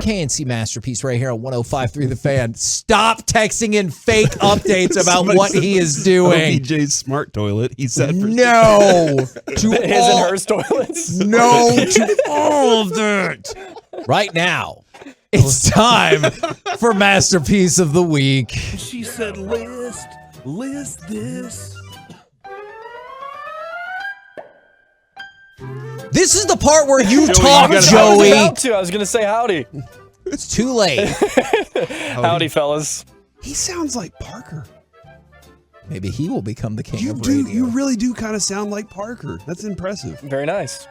K&C Masterpiece right here on 105.3 The Fan. Stop texting in fake updates about what he is doing. OBJ's smart toilet, he said. No. To His and hers toilets. No to all of it. Right now, it's time for Masterpiece of the Week. She said, list this. This is the part where you Joey, talk, you gotta- Joey. I was going to say howdy. It's too late. Howdy, fellas. He sounds like Parker. Maybe he will become the king You of do. radio. You really do kind of sound like Parker. That's impressive. Very nice.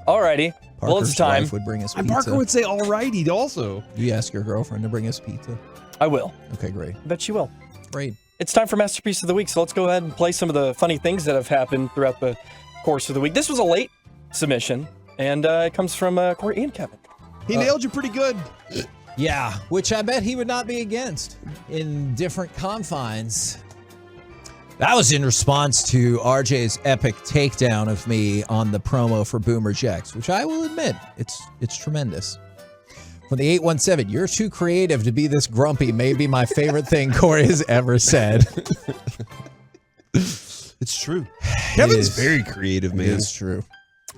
Alrighty. Well, it's Parker's time. wife would bring us And pizza. Parker would say, all righty, also. You ask your girlfriend to bring us pizza. I will. Okay, great. I bet you will. Great. It's time for Masterpiece of the Week, so let's go ahead and play some of the funny things that have happened throughout the course of the week. This was a late submission, and it comes from Corey and Kevin. He nailed you pretty good. Yeah, which I bet he would not be against in different confines. That was in response to RJ's epic takedown of me on the promo for Boomer Jacks, which I will admit, it's tremendous. From the 817, you're too creative to be this grumpy. Maybe my favorite thing Corey has ever said. It's true. Kevin's is. very creative, man. It's true.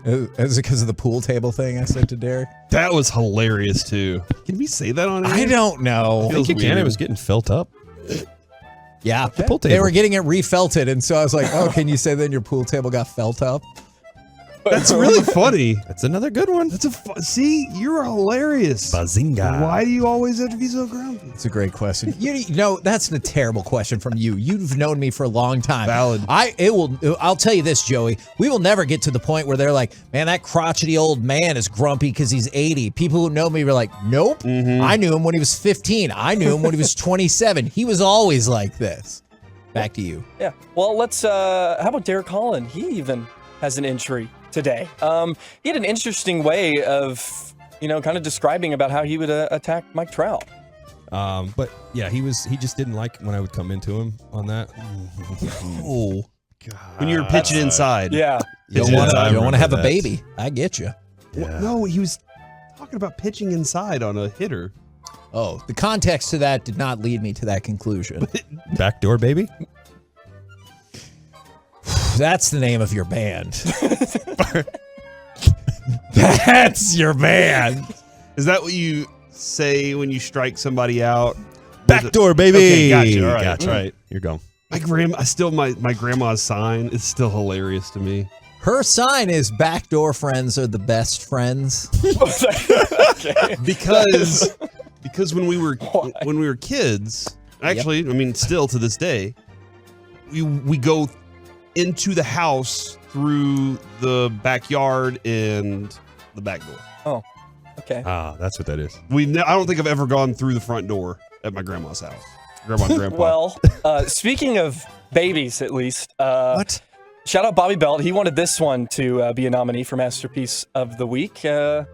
Is it because of the pool table thing I said to Derek? That was hilarious, too. Can we say that on air? I don't know. Feels I think again, weird. it was getting felt up. Yeah, pool they table. were getting it refelted, and so I was like, "Oh, can you say then your pool table got felt up?" That's really funny. That's another good one. That's see, you're hilarious. Bazinga. Why do you always have to be so grumpy? It's a great question. You know, that's a terrible question from you. You've known me for a long time. Valid. I'll tell you this, Joey. We will never get to the point where they're like, man, that crotchety old man is grumpy because he's 80. People who know me were like, nope. I knew him when he was 15. I knew him when he was 27. He was always like this. Back to you. Yeah. Well, let's, how about Derek Holland? He even has an entry today. He had an interesting way of, kind of describing about how he would attack Mike Trout. But yeah, he just didn't like when I would come into him on that. Oh, God. When you were pitching inside. Yeah. you don't want to have a baby. I get you. Well, no, he was talking about pitching inside on a hitter. Oh, the context to that did not lead me to that conclusion. Backdoor baby. That's the name of your band. That's your band. Is that what you say when you strike somebody out? Backdoor baby. Okay, gotcha. All right. Gotcha. Right. You're going. My grandma's sign is still hilarious to me. Her sign is backdoor friends are the best friends. Okay. Because when we were kids, actually, I mean, still to this day, we go into the house through the backyard and the back door. Oh, okay. Ah, that's what that is. I don't think I've ever gone through the front door at my grandma's house. Grandma and grandpa. Well, speaking of babies, at least. What? Shout out Bobby Belt. He wanted this one to be a nominee for Masterpiece of the Week. Here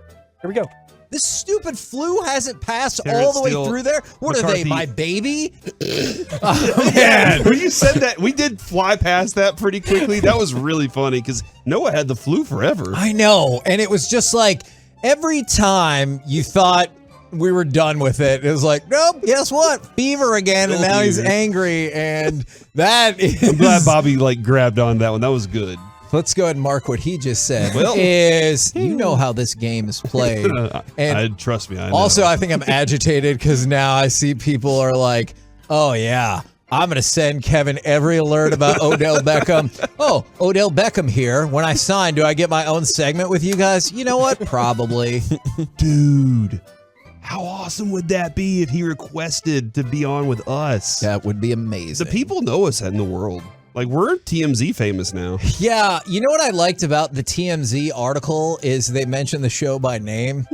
we go. This stupid flu hasn't passed Terrence all the way Steele, through there. What are they, McCarthy. my baby? Man, when you said that, we did fly past that pretty quickly. That was really funny because Noah had the flu forever. I know. And it was just like every time you thought we were done with it, it was like, nope, guess what? Fever again. And Still now he's fever. angry. And that is. I'm glad Bobby grabbed on that one. That was good. Let's go ahead and mark what he just said. Well- you know how this game is played. And Trust me, I know. also, I think I'm agitated because now I see people are like, oh, yeah, I'm going to send Kevin every alert about Odell Beckham. Oh, Odell Beckham here. When I sign, do I get my own segment with you guys? You know what? Probably. Dude, how awesome would that be if he requested to be on with us? That would be amazing. The people know us in the world. Like, we're TMZ famous now. Yeah, you know what I liked about the TMZ article is they mentioned the show by name.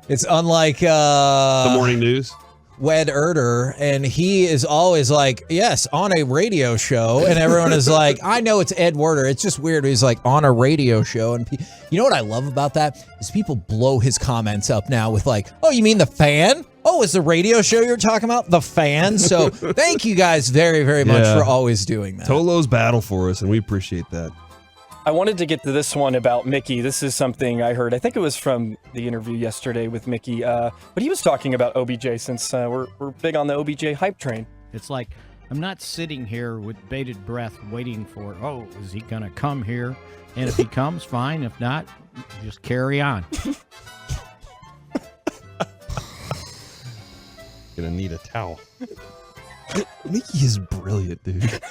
It's unlike The morning news. Wed Erder, and he is always like, yes, on a radio show, and everyone is like, I know it's Ed Werder. It's just weird. He's like, on a radio show, and you know what I love about that is people blow his comments up now with like, oh, you mean The Fan? Oh, is the radio show you're talking about The Fan? So thank you guys very, very much for always doing that. Tolo's battle for us, and we appreciate that. I wanted to get to this one about Mickey. This is something I heard. I think it was from the interview yesterday with Mickey. But he was talking about OBJ since we're big on the OBJ hype train. It's like, I'm not sitting here with bated breath waiting for, oh, is he going to come here? And if he comes, fine. If not, just carry on. Gonna need a towel. Mickey is brilliant, dude.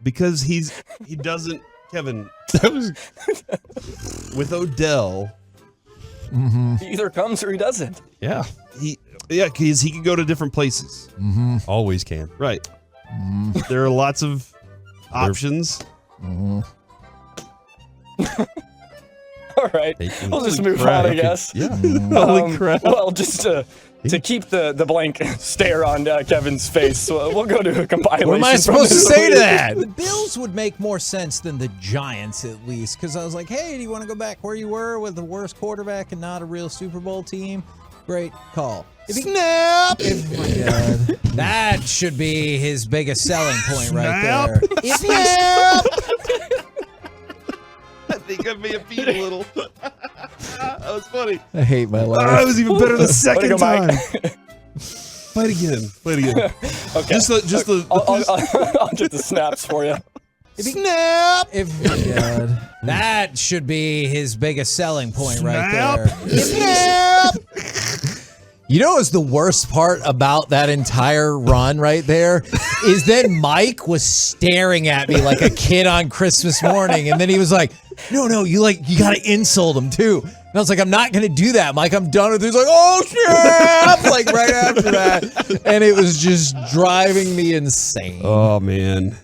Because he doesn't, Kevin, with Odell. He either comes or he doesn't. Yeah. Because he can go to different places. Always can. Right. There are lots of options. All right. We'll just move on, I guess. Yeah. Holy crap. Well, just to keep the blank stare on Kevin's face, we'll go to a compilation. What am I from supposed to this say to week. that? The Bills would make more sense than the Giants, at least, because I was like, hey, do you want to go back where you were with the worst quarterback and not a real Super Bowl team? Great call. Snap! That should be his biggest selling point right there. Snap! I think I may have beat a little. That was funny. I hate my Oh, life. it was even better the second go, time. Mike. Fight again. Okay. I'll get the snaps for you. Snap! That should be his biggest selling point right Snap! there. Snap! You know what's the worst part about that entire run right there is that Mike was staring at me like a kid on Christmas morning, and then he was like, no, you gotta insult him too. And I was like, I'm not gonna do that, Mike. I'm done with it. He's like, oh snap! Like right after that. And it was just driving me insane. Oh, man.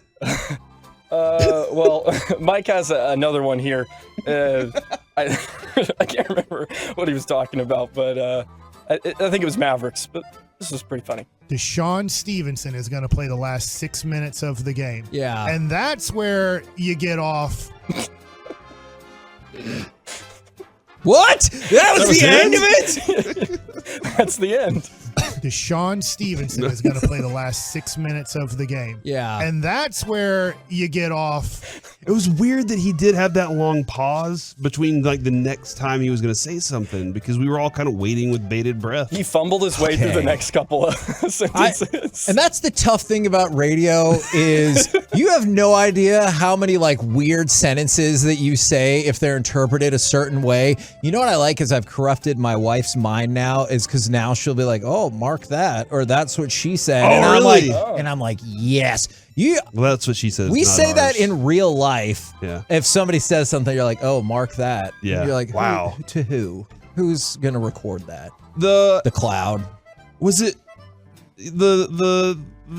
Well, Mike has another one here. I can't remember what he was talking about, but I think it was Mavericks, but this was pretty funny. Deshaun Stevenson is going to play the last 6 minutes of the game. Yeah. And that's where you get off. What? That was the end of it? That's the end. Deshaun Stevenson is going to play the last 6 minutes of the game. Yeah. And that's where you get off. It was weird that he did have that long pause between like the next time he was going to say something because we were all kind of waiting with bated breath. He fumbled his way through the next couple of sentences. And that's the tough thing about radio is you have no idea how many like weird sentences that you say if they're interpreted a certain way. You know what I like is I've corrupted my wife's mind now is because now she'll be like, oh, mark that, or that's what she said. Oh, and really? I'm like, yes. Well, that's what she says. We not say ours. that in real life. Yeah. If somebody says something, you're like, oh, mark that. Yeah. You're like, wow. To who? Who's going to record that? The cloud. Was it the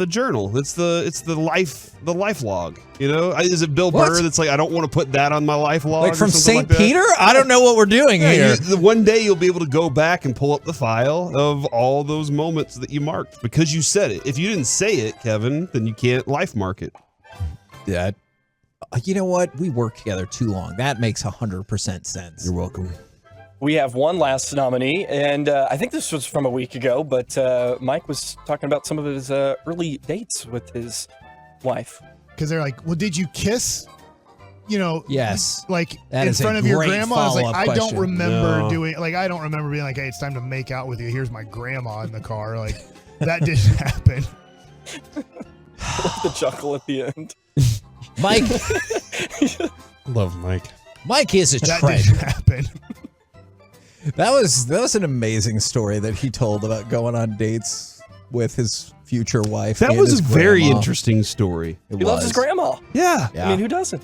journal? It's the life log. You know, is it Bill Burr that's like, I don't want to put that on my life log? Like from St. Like Peter? I don't know what we're doing here. One day you'll be able to go back and pull up the file of all those moments that you marked because you said it. If you didn't say it, Kevin, then you can't life mark it. Yeah. You know what? We worked together too long. That makes 100% sense. You're welcome. We have one last nominee, and I think this was from a week ago, but Mike was talking about some of his early dates with his wife. Because they're like, well, did you kiss? You know, yes, like that in front of your great grandma. I was like, I don't question. remember doing. Like, I don't remember being like, hey, it's time to make out with you. Here's my grandma in the car. Like, that didn't happen. The chuckle at the end. Mike, Love Mike. Mike is a That trend. didn't happen. That was an amazing story that he told about going on dates with his future wife. That and was his a very grandma. interesting story. He loves his grandma. Yeah. I mean, who doesn't?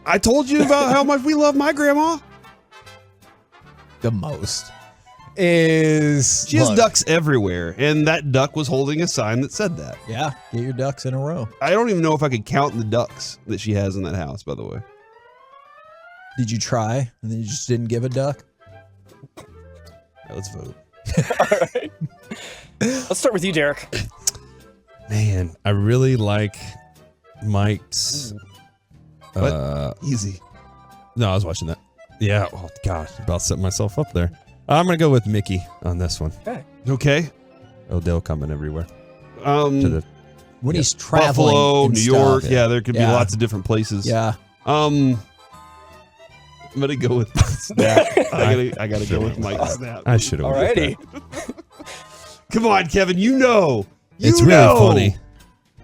I told you about how much we love my grandma. The most is She has ducks everywhere, and that duck was holding a sign that said that. Yeah, get your ducks in a row. I don't even know if I could count the ducks that she has in that house, by the way. Did you try and then you just didn't give a duck? All right, let's vote. All right. Let's start with you, Derek. Man, I really like Mike's. Easy. No, I was watching that. Yeah. Oh gosh, about setting myself up there. I'm gonna go with Mickey on this one. Okay. Odell coming everywhere. Um, To the When he's traveling Buffalo, and New stuff. York. Yeah, there could be Yeah. lots of different places. Yeah. I'm gonna go with Snap. I gotta go with Mike Snap. I should have. Alrighty. Come on, Kevin. You know. It's You really know. funny.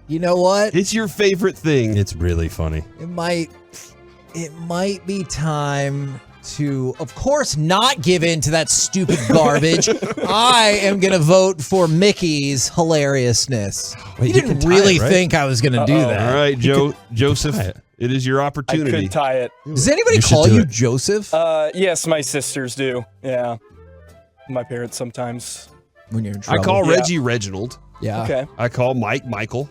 You know what? It's your favorite thing. It's really funny. It might be time to, of course, not give in to that stupid garbage. I am going to vote for Mickey's hilariousness. Wait, You you can didn't tie really it, right? think I was going to do that. All right, Joseph. tie it. It is your I opportunity. could tie it. Does anybody You should call do you it. Joseph Yes, my sisters do. Yeah. My parents sometimes. when you're in I trouble? call Yeah. Reggie Reginald. Yeah. Okay. I call Mike Michael.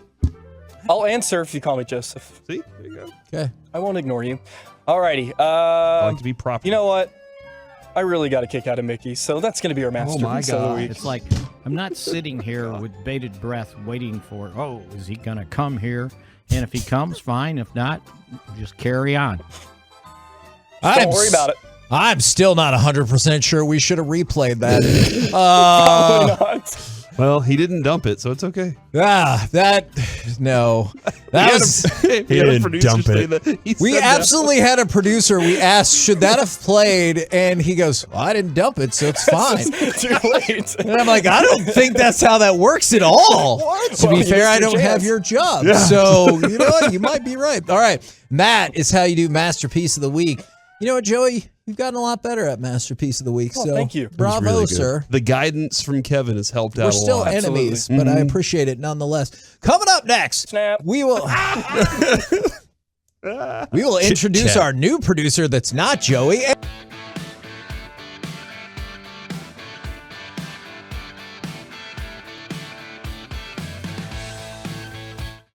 I'll answer if you call me Joseph. See, there you go. Okay. I won't ignore you. Alrighty. I like to be proper. You know what? I really got a kick out of Mickey, so that's going to be our masterpiece of the God. week. It's like I'm not sitting here with bated breath waiting for, oh, is he going to come here? And if he comes, fine. If not, just carry on. Don't worry about it. I'm still not 100% sure we should have replayed that. Probably not. Well, he didn't dump it, so it's okay. That was. He didn't dump it. We absolutely had a producer. We asked, should that have played? And he goes, well, I didn't dump it, so it's fine. Too late. And I'm like, I don't think that's how that works at all. To Well, be you fair, missed I your don't have chance. your job. So, you know what? You might be right. All right. Matt is how you do Masterpiece of the Week. You know what, Joey? You've gotten a lot better at Masterpiece of the Week. Oh, so thank you. Bravo, really good. sir. The guidance from Kevin has helped out We're a still lot. enemies, but I appreciate it nonetheless. Coming up next, Snap. we will introduce Chit-chat. our new producer that's not Joey.